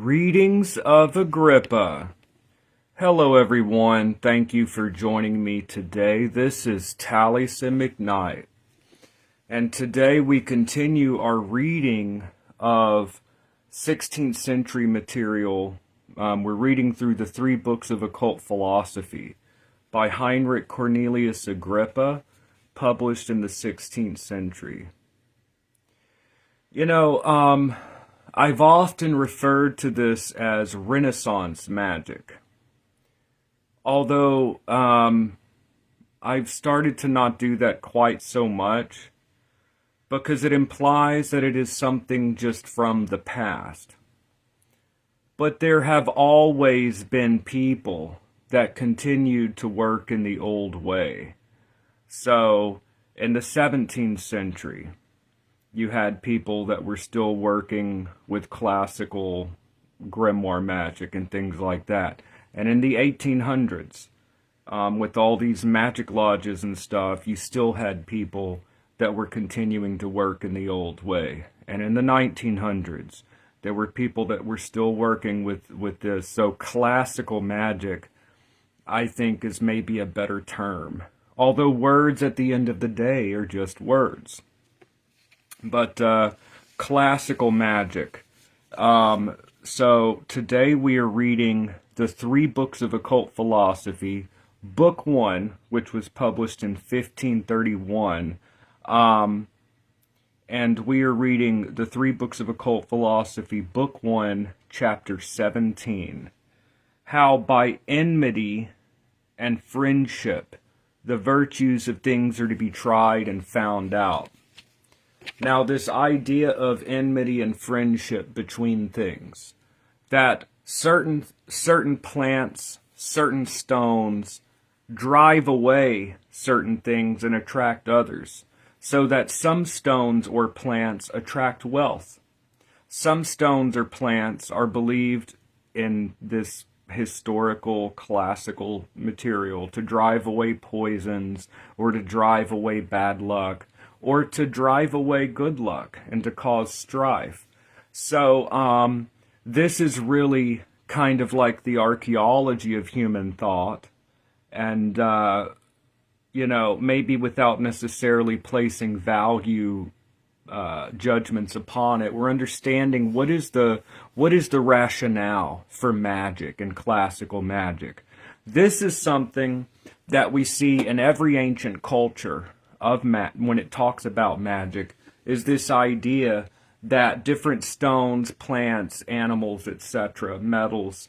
Readings of Agrippa. Hello everyone, thank you for joining me today. This is Taliesin McKnight. And today we continue our reading of 16th century material. We're reading through the 3 Books of Occult Philosophy by Heinrich Cornelius Agrippa, published in the 16th century. I've often referred to this as Renaissance magic. Although I've started to not do that quite so much, because it implies that it is something just from the past. But there have always been people that continued to work in the old way. So, in the 17th century, you had people that were still working with classical grimoire magic and things like that. And in the 1800s, with all these magic lodges and stuff, you still had people that were continuing to work in the old way. And in the 1900s, there were people that were still working with this. So classical magic, I think, is maybe a better term. Although words at the end of the day are just words. But classical magic. So today we are reading the 3 Books of Occult Philosophy, Book 1, which was published in 1531. And we are reading the 3 Books of Occult Philosophy, Book 1, Chapter 17. How by enmity and friendship the virtues of things are to be tried and found out. Now, this idea of enmity and friendship between things, that certain plants, certain stones drive away certain things and attract others, so that some stones or plants attract wealth. Some stones or plants are believed in this historical, classical material to drive away poisons or to drive away bad luck, or to drive away good luck and to cause strife. So this is really kind of like the archaeology of human thought, and maybe without necessarily placing value judgments upon it, we're understanding what is the rationale for magic and classical magic. This is something that we see in every ancient culture of when it talks about magic, is this idea that different stones, plants, animals, etc., metals,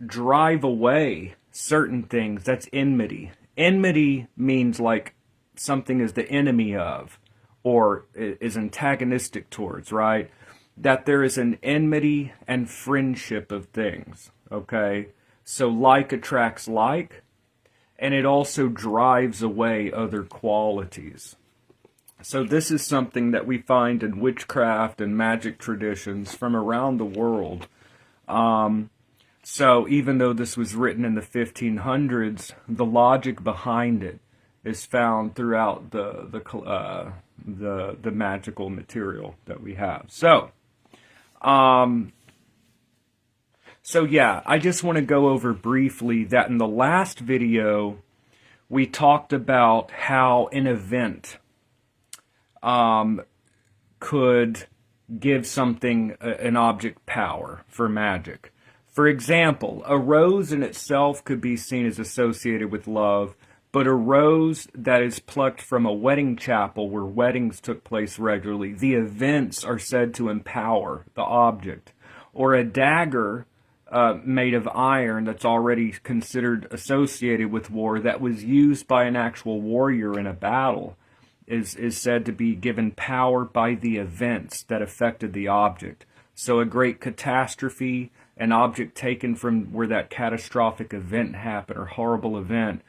drive away certain things. That's enmity. Enmity means like something is the enemy of, or is antagonistic towards, right? That there is an enmity and friendship of things, okay? So like attracts like, and it also drives away other qualities. So this is something that we find in witchcraft and magic traditions from around the world. So even though this was written in the 1500s, the logic behind it is found throughout the magical material that we have. So yeah, I just want to go over briefly that in the last video, we talked about how an event could give something, an object, power for magic. For example, a rose in itself could be seen as associated with love, but a rose that is plucked from a wedding chapel where weddings took place regularly, the events are said to empower the object. Or a dagger made of iron that's already considered associated with war, that was used by an actual warrior in a battle, is said to be given power by the events that affected the object. So a great catastrophe, an object taken from where that catastrophic event happened or horrible event,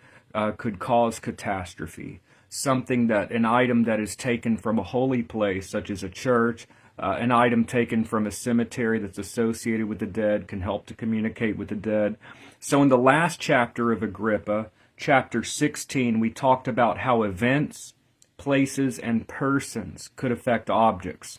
could cause catastrophe. An item that is taken from a holy place, such as a church, an item taken from a cemetery that's associated with the dead, can help to communicate with the dead. So in the last chapter of Agrippa, chapter 16, we talked about how events, places, and persons could affect objects.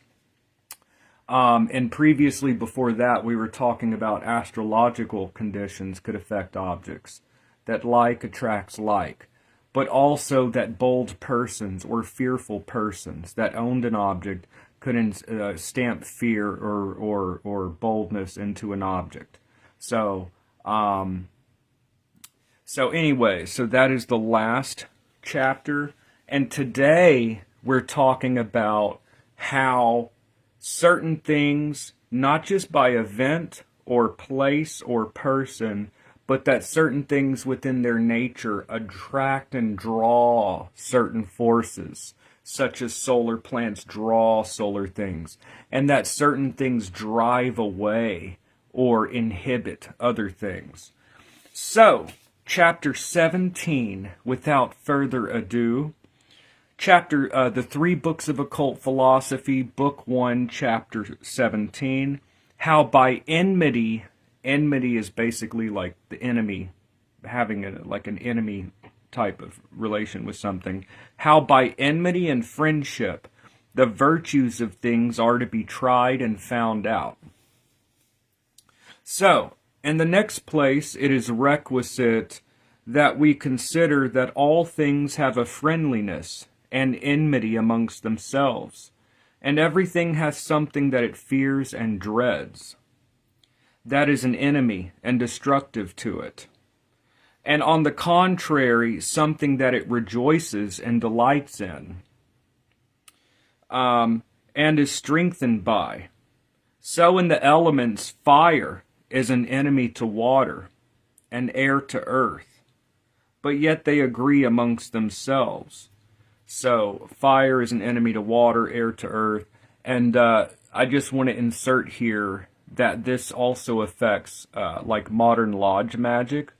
And previously, before that, we were talking about astrological conditions could affect objects, that like attracts like, but also that bold persons or fearful persons that owned an object could stamp fear or boldness into an object. So, anyway, so that is the last chapter. And today we're talking about how certain things, not just by event or place or person, but that certain things within their nature attract and draw certain forces, such as solar plants draw solar things, and that certain things drive away or inhibit other things. So, chapter 17, without further ado, the 3 Books of Occult Philosophy, Book 1, Chapter 17, how by enmity is basically like the enemy, having an enemy type of relation with something, how by enmity and friendship the virtues of things are to be tried and found out. So, in the next place, it is requisite that we consider that all things have a friendliness and enmity amongst themselves, and everything has something that it fears and dreads. That is an enemy and destructive to it. And on the contrary, something that it rejoices and delights in, and is strengthened by. So in the elements, fire is an enemy to water, and air to earth, but yet they agree amongst themselves. So fire is an enemy to water, air to earth, and I just want to insert here that this also affects like modern lodge magic,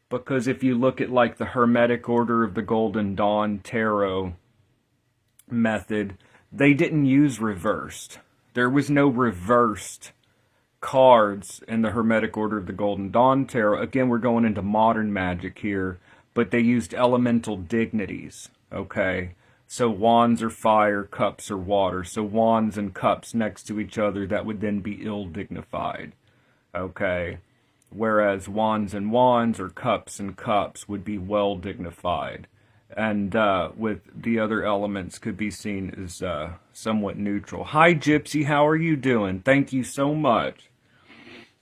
because if you look at like the Hermetic Order of the Golden Dawn tarot method, they didn't use reversed. There was no reversed cards in the Hermetic Order of the Golden Dawn tarot. Again, we're going into modern magic here, but they used elemental dignities. Okay, so wands are fire, cups are water. So wands and cups next to each other, that would then be ill-dignified. Okay, whereas wands and wands or cups and cups would be well-dignified. And with the other elements could be seen as somewhat neutral. Hi, Gypsy, how are you doing? Thank you so much.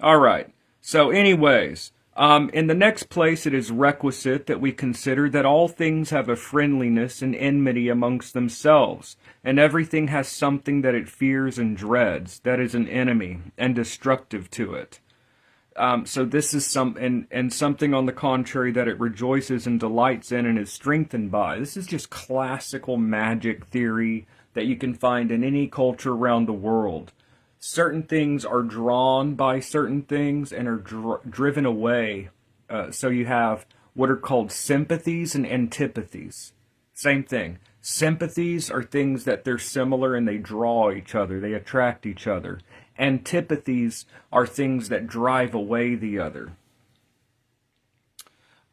All right, so anyways, in the next place, it is requisite that we consider that all things have a friendliness and enmity amongst themselves, and everything has something that it fears and dreads, that is an enemy, and destructive to it. So this is and something on the contrary that it rejoices and delights in and is strengthened by. This is just classical magic theory that you can find in any culture around the world. Certain things are drawn by certain things and are driven away. So you have what are called sympathies and antipathies. Same thing. Sympathies are things that they're similar and they draw each other. They attract each other. Antipathies are things that drive away the other.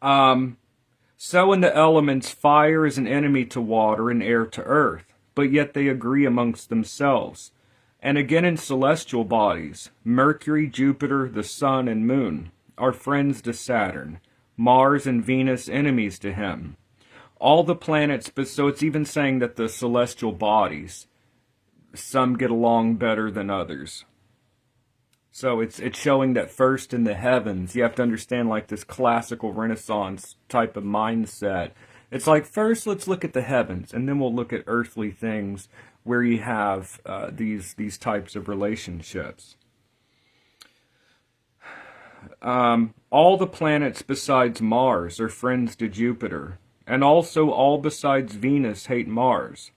So in the elements, fire is an enemy to water and air to earth, but yet they agree amongst themselves. And again in celestial bodies, Mercury, Jupiter, the Sun, and Moon are friends to Saturn, Mars and Venus enemies to him. All the planets, so it's even saying that the celestial bodies, some get along better than others. So it's showing that first in the heavens, you have to understand like this classical Renaissance type of mindset. It's like first let's look at the heavens, and then we'll look at earthly things where you have these types of relationships. All the planets besides Mars are friends to Jupiter, and also all besides Venus hate Mars.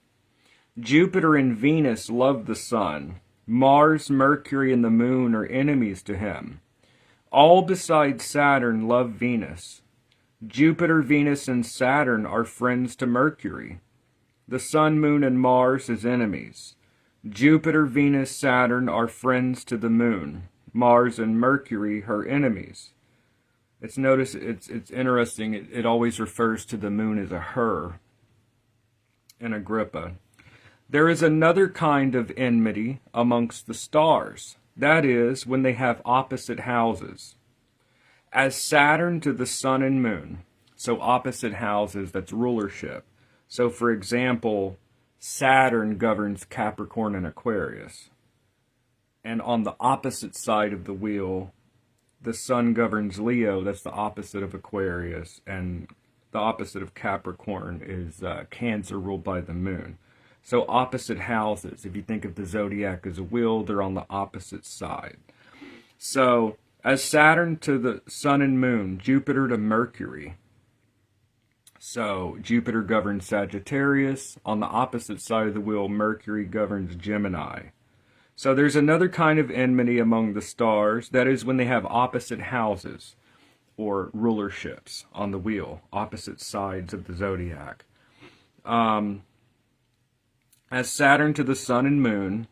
Jupiter and Venus love the Sun. Mars, Mercury, and the Moon are enemies to him. All besides Saturn love Venus. Jupiter, Venus, and Saturn are friends to Mercury. The Sun, Moon, and Mars as enemies. Jupiter, Venus, Saturn are friends to the Moon. Mars and Mercury her enemies. It's interesting. It always refers to the Moon as a her in Agrippa. There is another kind of enmity amongst the stars. That is, when they have opposite houses. As Saturn to the sun and moon. So opposite houses, that's rulership. So for example, Saturn governs Capricorn and Aquarius. And on the opposite side of the wheel, the sun governs Leo, that's the opposite of Aquarius. And the opposite of Capricorn is Cancer, ruled by the moon. So opposite houses, if you think of the zodiac as a wheel, they're on the opposite side. So as Saturn to the sun and moon, Jupiter to Mercury. So Jupiter governs Sagittarius. On the opposite side of the wheel, Mercury governs Gemini. So there's another kind of enmity among the stars. That is when they have opposite houses or rulerships on the wheel, opposite sides of the zodiac. As Saturn to the sun and moon,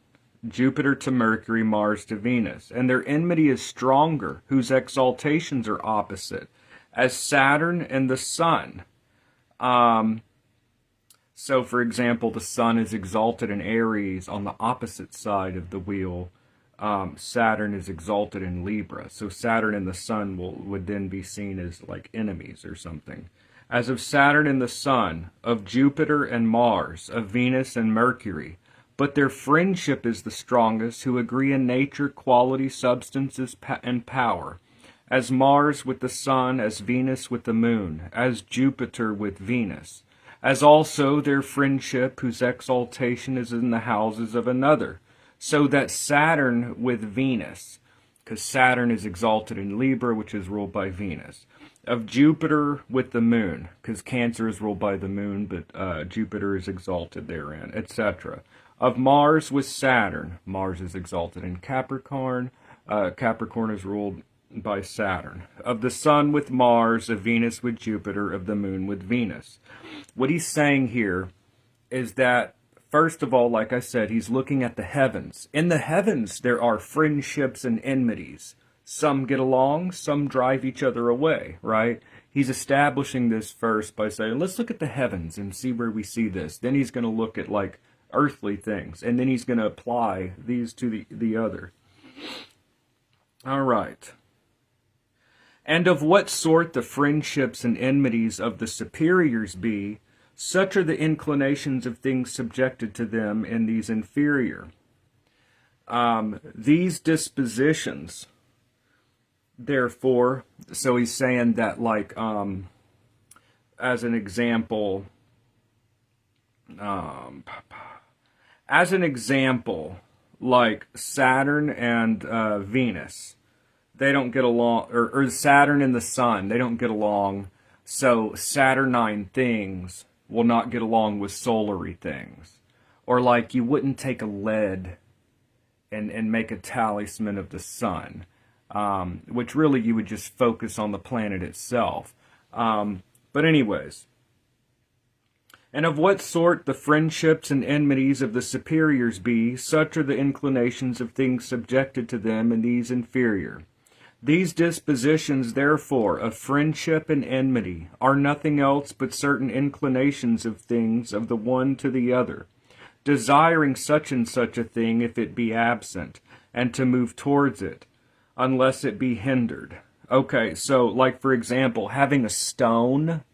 Jupiter to Mercury, Mars to Venus. And their enmity is stronger, whose exaltations are opposite, as Saturn and the sun. So, for example, the sun is exalted in Aries on the opposite side of the wheel. Saturn is exalted in Libra. So Saturn and the sun would then be seen as like enemies or something. As of Saturn and the sun, of Jupiter and Mars, of Venus and Mercury. But their friendship is the strongest, who agree in nature, quality, substances, and power. As Mars with the sun, as Venus with the moon, as Jupiter with Venus. As also their friendship, whose exaltation is in the houses of another. So that Saturn with Venus, because Saturn is exalted in Libra, which is ruled by Venus. Of Jupiter with the moon, because Cancer is ruled by the moon, but Jupiter is exalted therein, etc. Of Mars with Saturn, Mars is exalted in Capricorn, Capricorn is ruled by Saturn. Of the sun with Mars, of Venus with Jupiter, of the moon with Venus. What he's saying here is that, first of all, like I said, he's looking at the heavens. In the heavens, there are friendships and enmities. Some get along, some drive each other away, right? He's establishing this first by saying, let's look at the heavens and see where we see this. Then he's going to look at, like, earthly things, and then he's going to apply these to the other. All right. And of what sort the friendships and enmities of the superiors be, such are the inclinations of things subjected to them in these inferior. These dispositions, therefore, so he's saying that, like, as an example, like Saturn and Venus, they don't get along, or Saturn and the sun, they don't get along, so Saturnine things will not get along with solary things. Or like you wouldn't take a lead and make a talisman of the sun, which really you would just focus on the planet itself. But anyways, and of what sort the friendships and enmities of the superiors be, such are the inclinations of things subjected to them in these inferior. These dispositions, therefore, of friendship and enmity are nothing else but certain inclinations of things of the one to the other, desiring such and such a thing if it be absent, and to move towards it, unless it be hindered. Okay, so, like, for example, having a stone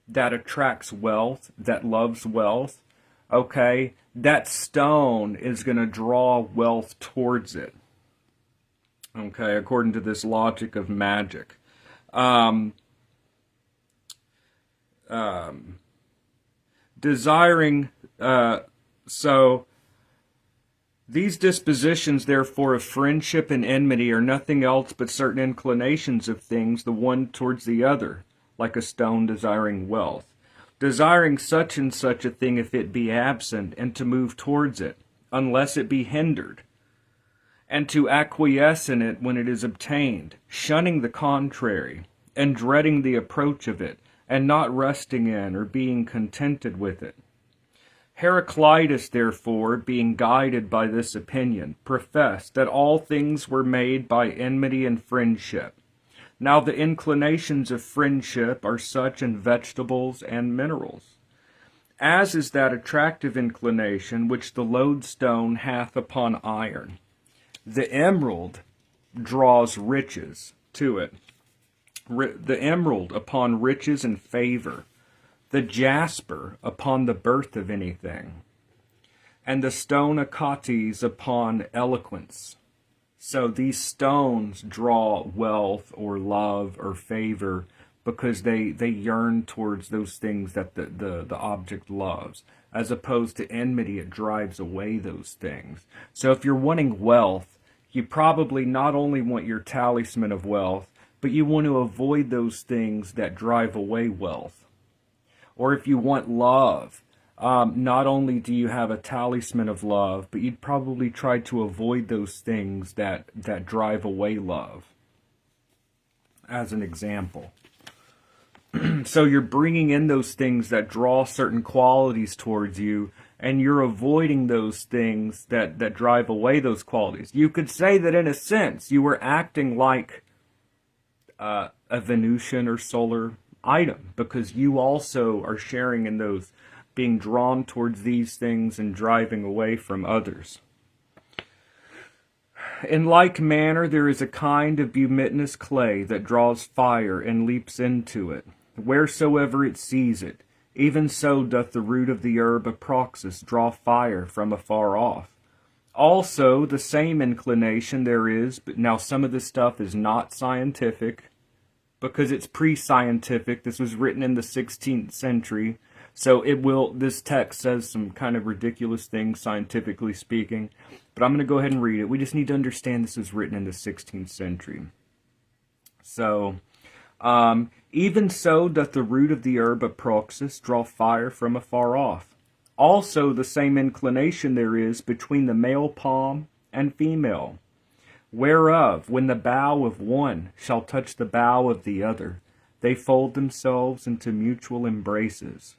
that attracts wealth, that loves wealth, okay, that stone is going to draw wealth towards it. Okay, according to this logic of magic. Desiring, so these dispositions, therefore, of friendship and enmity are nothing else but certain inclinations of things, the one towards the other, like a stone desiring wealth. Desiring such and such a thing if it be absent, and to move towards it, unless it be hindered, and to acquiesce in it when it is obtained, shunning the contrary, and dreading the approach of it, and not resting in or being contented with it. Heraclitus, therefore, being guided by this opinion, professed that all things were made by enmity and friendship. Now the inclinations of friendship are such in vegetables and minerals, as is that attractive inclination which the lodestone hath upon iron. The emerald draws riches to it. The emerald upon riches and favor. The jasper upon the birth of anything. And the stone acates upon eloquence. So these stones draw wealth or love or favor because they yearn towards those things that the object loves. As opposed to enmity, it drives away those things. So if you're wanting wealth, you probably not only want your talisman of wealth, but you want to avoid those things that drive away wealth. Or if you want love, not only do you have a talisman of love, but you'd probably try to avoid those things that drive away love, as an example. So you're bringing in those things that draw certain qualities towards you, and you're avoiding those things that drive away those qualities. You could say that in a sense, you were acting like a Venusian or solar item, because you also are sharing in those, being drawn towards these things and driving away from others. In like manner, there is a kind of bumitinous clay that draws fire and leaps into it, wheresoever it sees it. Even so doth the root of the herb Aproxus draw fire from afar off. Also, the same inclination there is, but now some of this stuff is not scientific, because it's pre-scientific. This was written in the 16th century, so this text says some kind of ridiculous things, scientifically speaking, but I'm going to go ahead and read it. We just need to understand this was written in the 16th century. So, even so doth the root of the herb Aproxus draw fire from afar off. Also the same inclination there is between the male palm and female, whereof, when the bough of one shall touch the bough of the other, they fold themselves into mutual embraces.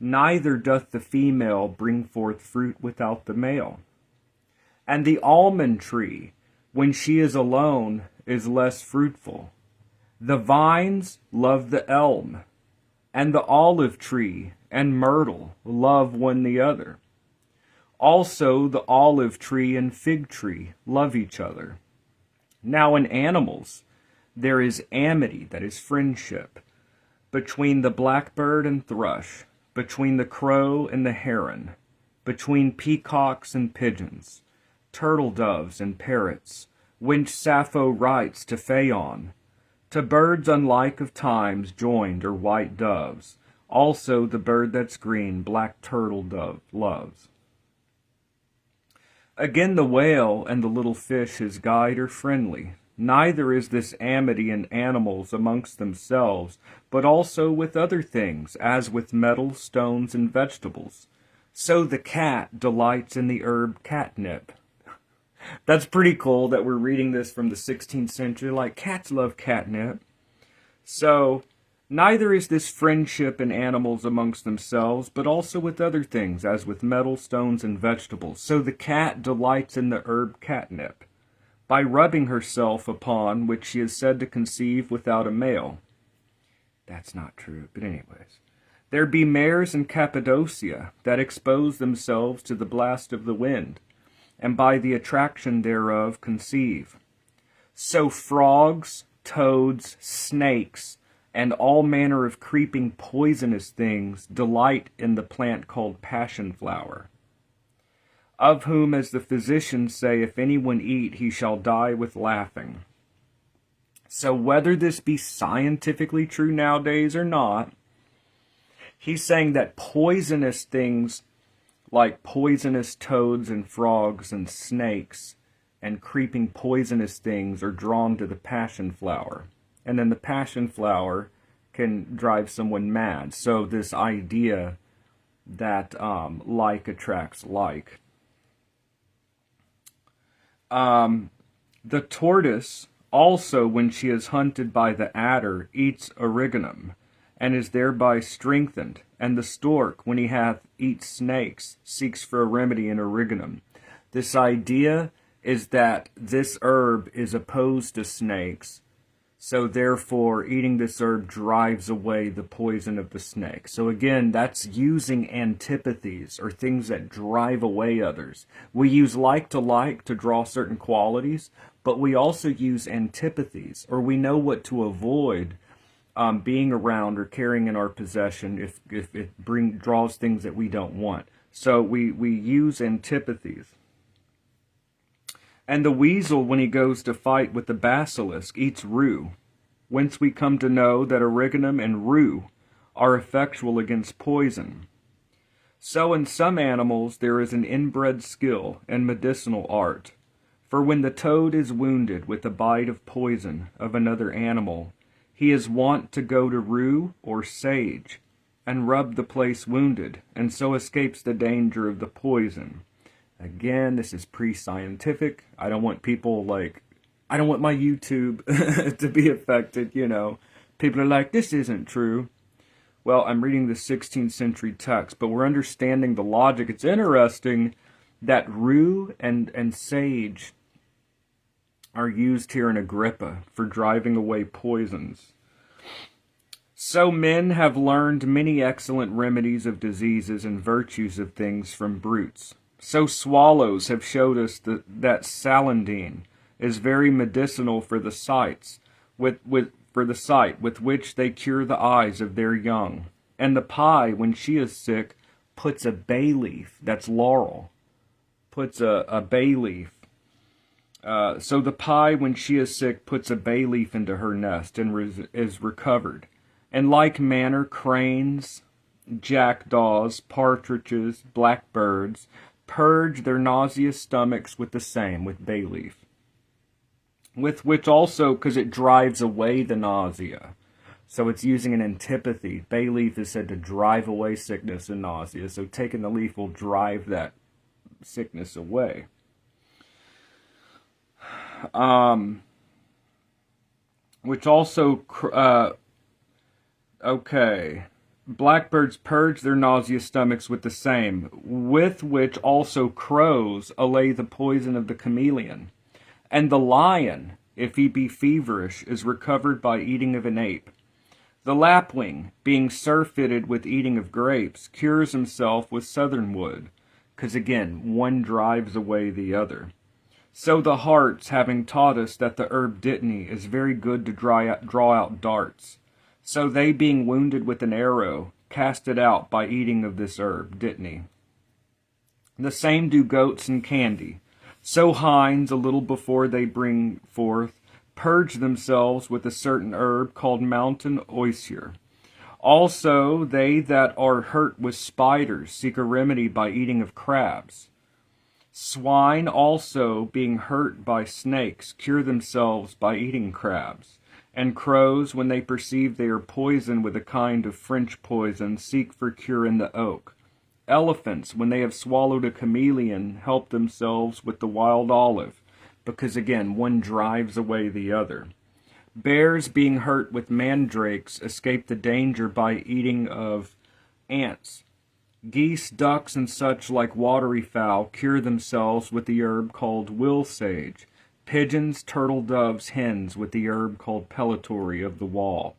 Neither doth the female bring forth fruit without the male. And the almond tree, when she is alone, is less fruitful. The vines love the elm, and the olive tree and myrtle love one the other. Also the olive tree and fig tree love each other. Now in animals there is amity, that is friendship, between the blackbird and thrush, between the crow and the heron, between peacocks and pigeons, turtle doves and parrots, which Sappho writes to Phaon. To birds unlike of times joined are white doves. Also the bird that's green, black turtle dove loves. Again the whale and the little fish his guide are friendly. Neither is this amity in animals amongst themselves, but also with other things, as with metals, stones, and vegetables. So the cat delights in the herb catnip. That's pretty cool that we're reading this from the 16th century, like cats love catnip. So, neither is this friendship in animals amongst themselves, but also with other things, as with metals, stones, and vegetables. So the cat delights in the herb catnip, by rubbing herself upon which she is said to conceive without a male. That's not true, but anyways. There be mares in Cappadocia that expose themselves to the blast of the wind, and by the attraction thereof conceive. So frogs, toads, snakes, and all manner of creeping poisonous things delight in the plant called passion flower, of whom, as the physicians say, if anyone eat, he shall die with laughing. So whether this be scientifically true nowadays or not, he's saying that poisonous things like poisonous toads and frogs and snakes and creeping poisonous things are drawn to the passion flower. And then the passion flower can drive someone mad. So this idea that like attracts like. The tortoise also, when she is hunted by the adder, eats origanum, and is thereby strengthened. And the stork, when he hath eat snakes, seeks for a remedy in origanum. This idea is that this herb is opposed to snakes, So therefore, eating this herb drives away the poison of the snake. So again, that's using antipathies, or things that drive away others. We use like to draw certain qualities, but we also use antipathies, or we know what to avoid being around or carrying in our possession if it draws things that we don't want. So we use antipathies. And the weasel, when he goes to fight with the basilisk, eats rue, whence we come to know that origanum and rue are effectual against poison. So in some animals there is an inbred skill and medicinal art. For when the toad is wounded with the bite of poison of another animal, he is wont to go to rue or sage, and rub the place wounded, and so escapes the danger of the poison. Again, this is pre-scientific. I don't want people I don't want my YouTube to be affected, People are like, this isn't true. Well, I'm reading the 16th century text, but we're understanding the logic. It's interesting that rue and sage are used here in Agrippa for driving away poisons. So men have learned many excellent remedies of diseases and virtues of things from brutes. So swallows have showed us that salandine is very medicinal for the sight, with which they cure the eyes of their young. And the pie, when she is sick, puts a bay leaf, that's laurel, puts a bay leaf. So the pie, when she is sick, puts a bay leaf into her nest and is recovered. In like manner, cranes, jackdaws, partridges, blackbirds, purge their nauseous stomachs with the same, with bay leaf. With which also, because it drives away the nausea. So it's using an antipathy. Bay leaf is said to drive away sickness and nausea. So taking the leaf will drive that sickness away. Which also, blackbirds purge their nauseous stomachs with the same, with which also crows allay the poison of the chameleon. And the lion, if he be feverish, is recovered by eating of an ape. The lapwing, being surfeited with eating of grapes, cures himself with southernwood, because again, one drives away the other. So the hearts, having taught us that the herb dittany is very good to draw out darts, so they, being wounded with an arrow, cast it out by eating of this herb, dittany. The same do goats and candy. So hinds, a little before they bring forth, purge themselves with a certain herb called mountain osier. Also they that are hurt with spiders seek a remedy by eating of crabs. Swine also, being hurt by snakes, cure themselves by eating crabs. And crows, when they perceive they are poisoned with a kind of French poison, seek for cure in the oak. Elephants, when they have swallowed a chameleon, help themselves with the wild olive, because again, one drives away the other. Bears, being hurt with mandrakes, escape the danger by eating of ants. Geese, ducks, and such like watery fowl cure themselves with the herb called will sage. Pigeons, turtle doves, hens with the herb called pellitory of the wall.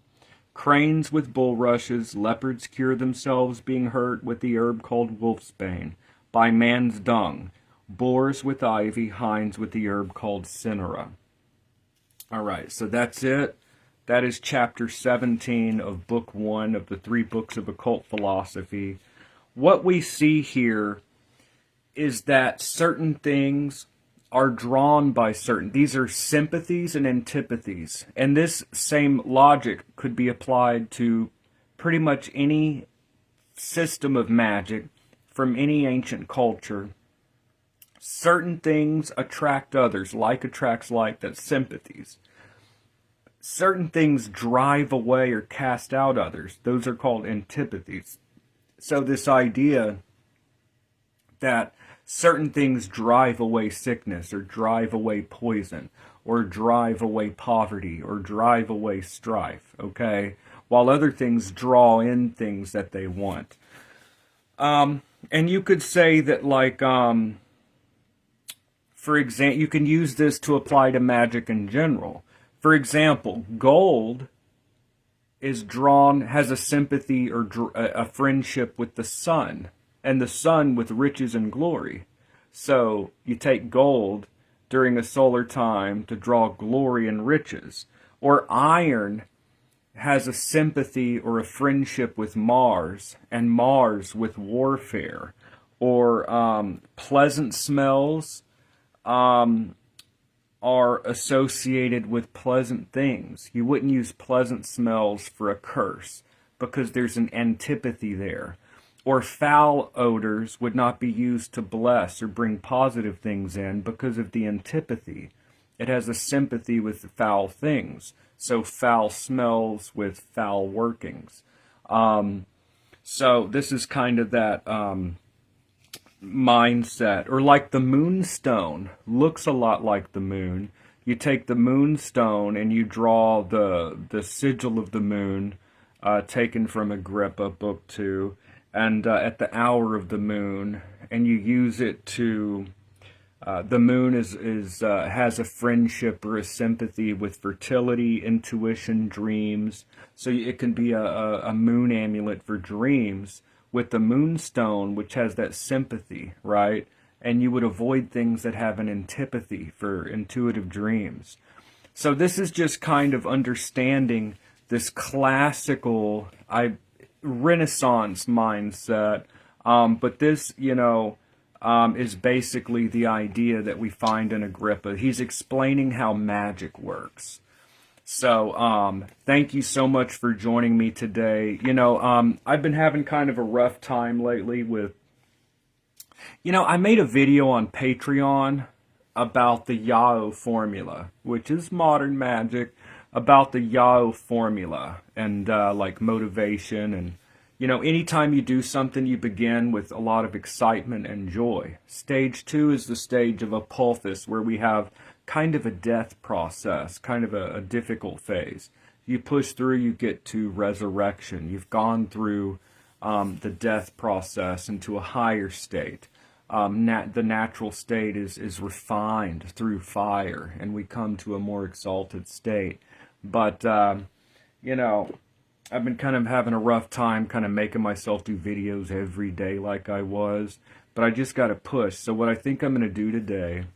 Cranes with bulrushes, leopards cure themselves being hurt with the herb called wolfsbane, by man's dung. Boars with ivy, hinds with the herb called cinnera. Alright, so that's it. That is chapter 17 of book 1 of the 3 books of occult philosophy. What we see here is that certain things are drawn by certain. These are sympathies and antipathies. And this same logic could be applied to pretty much any system of magic from any ancient culture. Certain things attract others. Like attracts like, that's sympathies. Certain things drive away or cast out others. Those are called antipathies. So this idea that certain things drive away sickness, or drive away poison, or drive away poverty, or drive away strife, okay? While other things draw in things that they want. And you could say that, like, for example, you can use this to apply to magic in general. For example, gold is drawn, has a sympathy or a friendship with the sun, and the sun with riches and glory. So you take gold during a solar time to draw glory and riches. Or iron has a sympathy or a friendship with Mars, and Mars with warfare. Or pleasant smells are associated with pleasant things. You wouldn't use pleasant smells for a curse because there's an antipathy there. Or foul odors would not be used to bless or bring positive things in because of the antipathy. It has a sympathy with foul things. So foul smells with foul workings. So this is kind of that mindset. Or like the moonstone, looks a lot like the moon. You take the moonstone and you draw the sigil of the moon, taken from Agrippa, book 2, and at the hour of the moon, and you use it to the moon has a friendship or a sympathy with fertility, intuition, dreams. So it can be a moon amulet for dreams with the moonstone, which has that sympathy, right? And you would avoid things that have an antipathy for intuitive dreams. So this is just kind of understanding this classical Renaissance mindset. But this, is basically the idea that we find in Agrippa. He's explaining how magic works. So, thank you so much for joining me today. I've been having kind of a rough time lately with, I made a video on Patreon about the Yao formula, which is modern magic, about the Yao formula and, like motivation and, anytime you do something, you begin with a lot of excitement and joy. Stage 2 is the stage of apophis, where we have kind of a death process, kind of a difficult phase. You push through, you get to resurrection. You've gone through the death process into a higher state. The natural state is refined through fire, and we come to a more exalted state. But, I've been kind of having a rough time kind of making myself do videos every day like I was. But I just got to push. So what I think I'm going to do today,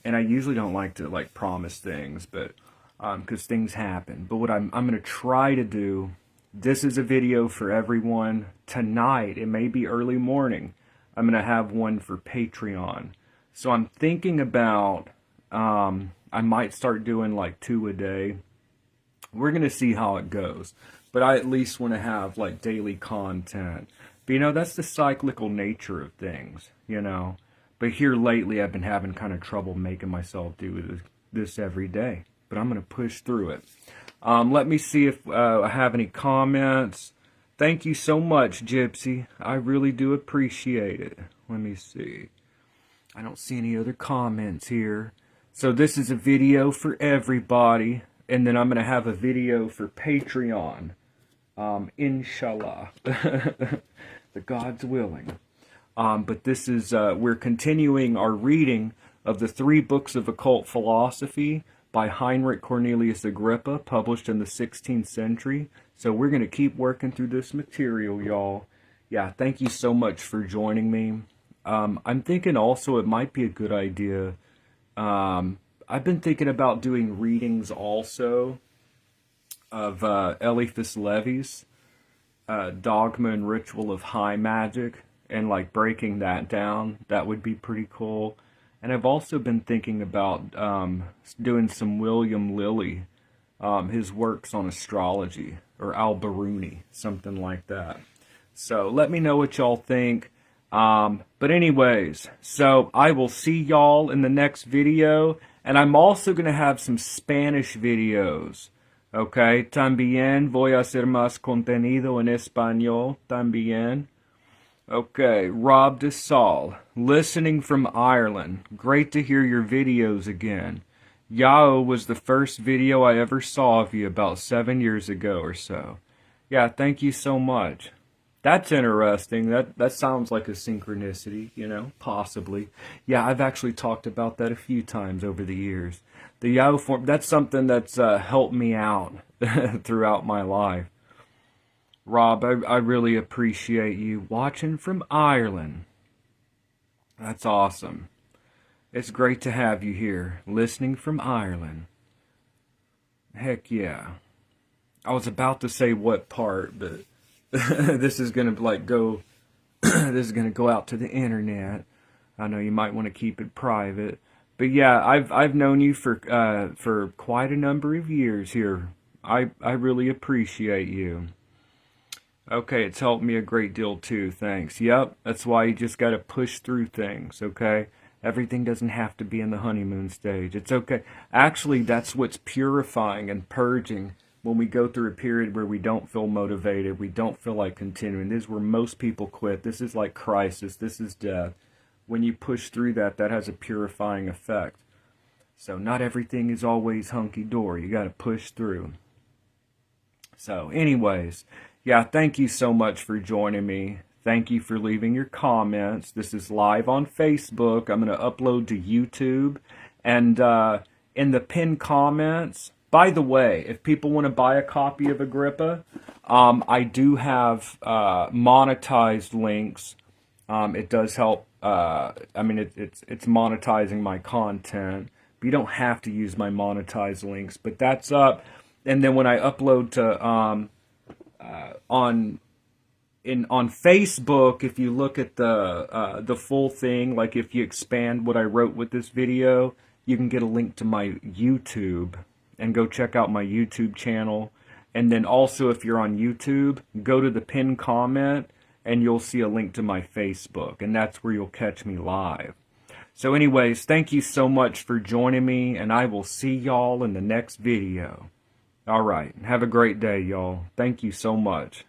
and I usually don't like to promise things, but because things happen. But what I'm going to try to do, this is a video for everyone. Tonight, it may be early morning, I'm going to have one for Patreon. So I'm thinking about, I might start doing like 2 a day. We're going to see how it goes. But I at least want to have like daily content. But that's the cyclical nature of things, But here lately I've been having kind of trouble making myself do this every day. But I'm going to push through it. Let me see if I have any comments. Thank you so much, Gypsy. I really do appreciate it. Let me see. I don't see any other comments here. So this is a video for everybody. And then I'm going to have a video for Patreon. Inshallah. The God's willing. But this is, we're continuing our reading of the 3 books of occult philosophy by Heinrich Cornelius Agrippa, published in the 16th century. So we're going to keep working through this material, y'all. Yeah, thank you so much for joining me. I'm thinking also it might be a good idea. I've been thinking about doing readings also of Eliphas Levi's Dogma and Ritual of High Magic, and like breaking that down. That would be pretty cool. And I've also been thinking about doing some William Lilly, his works on astrology, or Al-Biruni, something like that. So let me know what y'all think. But anyways, so I will see y'all in the next video. And I'm also going to have some Spanish videos. Okay, también voy a hacer más contenido en español también. Okay, Rob DeSaul, listening from Ireland. Great to hear your videos again. Yao was the first video I ever saw of you about 7 years ago or so. Yeah, thank you so much. That's interesting. That sounds like a synchronicity, possibly. Yeah, I've actually talked about that a few times over the years. The Yahoo form, that's something that's helped me out throughout my life. Rob, I really appreciate you watching from Ireland. That's awesome. It's great to have you here, listening from Ireland. Heck yeah. I was about to say what part, but this is gonna like go. This is gonna go out to the internet. I know you might want to keep it private, but yeah, I've known you for quite a number of years here. I really appreciate you. Okay, it's helped me a great deal too. Thanks. Yep, that's why you just got to push through things. Okay, everything doesn't have to be in the honeymoon stage. It's okay. Actually, that's what's purifying and purging when we go through a period where we don't feel motivated, we don't feel like continuing. This is where most people quit. This is like crisis. This is death. When you push through that, that has a purifying effect. So not everything is always hunky-dory. You got to push through. So anyways, yeah, thank you so much for joining me. Thank you for leaving your comments. This is live on Facebook. I'm going to upload to YouTube. And in the pinned comments, by the way, if people want to buy a copy of Agrippa, I do have monetized links. It does help. I mean, it's monetizing my content. But you don't have to use my monetized links. But that's up. And then when I upload to on Facebook, if you look at the full thing, like if you expand what I wrote with this video, you can get a link to my YouTube and go check out my YouTube channel. And then also, if you're on YouTube, go to the pinned comment and you'll see a link to my Facebook, and that's where you'll catch me live. So anyways, thank you so much for joining me, and I will see y'all in the next video. All right, have a great day, y'all. Thank you so much.